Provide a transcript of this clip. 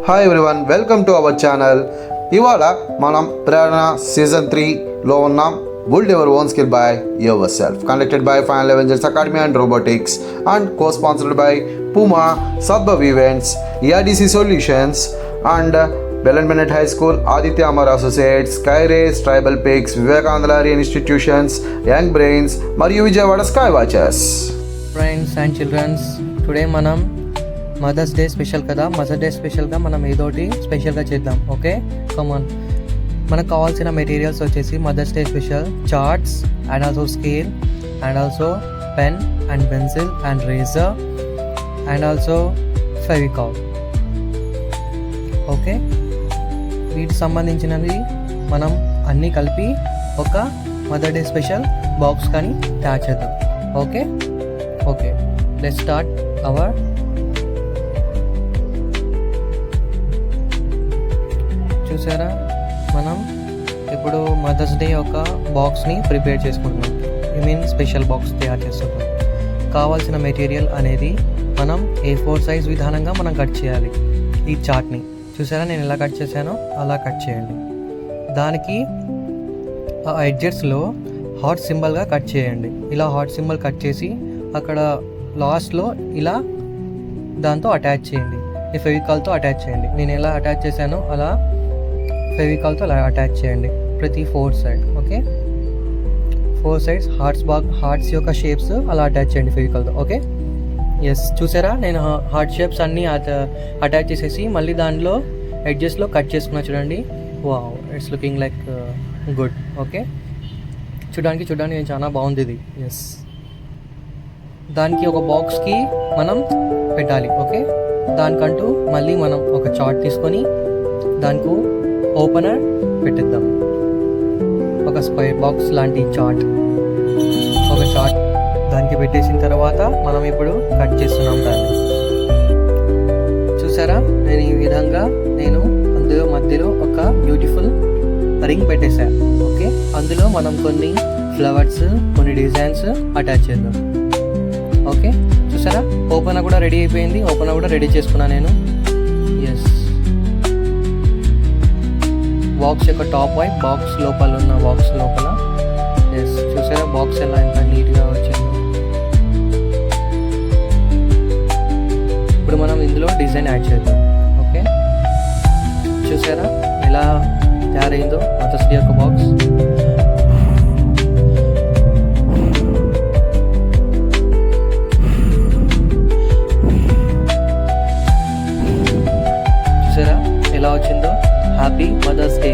Hi everyone, welcome to our channel. ఇవాళ మనం ప్రేరణ season 3లో ఉన్నాం. Build your own skill by yourself. Conducted by Final Avengers Academy and Robotics and co-sponsored by Puma, Sadbhav Events, ERDC Solutions and Belen Bennett High School, Aditya Amar Associates, Skyrays, Tribal Pigs, Vivekananda Institutions, Young Brains, మరియు Vijayawada Sky Watchers. Friends and childrens, today మనం mother's day special కదా, mother's day స్పెషల్గా మనం ఏదోటి స్పెషల్గా చేద్దాం. Okay, come on. మనకు కావాల్సిన మెటీరియల్స్ వచ్చేసి mother's day special charts and also scale and also pen and pencil and eraser and also Fevicol. Okay, వీటికి సంబంధించినవి మనం అన్నీ కలిపి ఒక మదర్ డే స్పెషల్ బాక్స్ కానీ తయారు చేద్దాం. Okay okay, let's start our. చూసారా, మనం ఇప్పుడు మదర్స్ డే ఒక బాక్స్ని ప్రిపేర్ చేసుకుంటున్నాం. స్పెషల్ బాక్స్ తయారు చేస్తున్నాం. కావాల్సిన మెటీరియల్ అనేది మనం A4 సైజ్ విధానంగా మనం కట్ చేయాలి. ఈ చార్ట్ని చూసారా, నేను ఎలా కట్ చేశానో అలా కట్ చేయండి. దానికి ఆ ఎడ్జెస్లో హార్ట్ సింబల్గా కట్ చేయండి. ఇలా హార్ట్ సింబల్ కట్ చేసి అక్కడ లాస్ట్లో ఇలా దాంతో అటాచ్ చేయండి. ఈ ఫెవికాల్తో అటాచ్ చేయండి. నేను ఎలా అటాచ్ చేశానో అలా ఫెవికాల్తో అలా అటాచ్ చేయండి ప్రతి 4 సైడ్. ఓకే, 4 సైడ్స్ హార్ట్స్ యొక్క షేప్స్ అలా అటాచ్ చేయండి ఫెవికాల్తో. ఓకే, ఎస్, చూసారా, నేను హార్ట్ షేప్స్ అన్నీ అటాచ్ చేసేసి మళ్ళీ దానిలో ఎడ్జెస్లో కట్ చేసుకున్నా. చూడండి, wow, it's looking like good. Okay, చూడడానికి చాలా బాగుంది ఇది. ఎస్, దానికి ఒక బాక్స్కి మనం పెట్టాలి. ఓకే, దానికంటూ మళ్ళీ మనం ఒక చార్ట్ తీసుకొని దానికి ఓపెనర్ పెట్టిద్దాం. ఒక స్క్వేర్ బాక్స్ లాంటి ఒక చార్ట్ దానికి పెట్టేసిన తర్వాత మనం ఇప్పుడు కట్ చేస్తున్నాం దాన్ని. చూసారా, నేను ఈ విధంగా అందులో మధ్యలో ఒక బ్యూటిఫుల్ రింగ్ పెట్టేశాను. ఓకే, అందులో మనం కొన్ని ఫ్లవర్స్, కొన్ని డిజైన్స్ అటాచ్ చేద్దాం. ఓకే, చూసారా, ఓపెనర్ కూడా రెడీ అయిపోయింది. ఓపెనర్ కూడా రెడీ చేసుకున్నా నేను. ఎస్, బాక్స్ యొక్క టాప్ వైపు బాక్స్ లోపల ఉన్న బాక్స్ లోపల. ఎస్, చూసారా, బాక్స్ ఎలా ఎంత నీట్గా వచ్చింది. ఇప్పుడు మనం ఇందులో డిజైన్ యాడ్ చేద్దాం. ఓకే, చూసారా ఎలా తయారైందో మదర్స్ డే యొక్క బాక్స్. చూసారా ఎలా వచ్చిందో. Happy mother's day.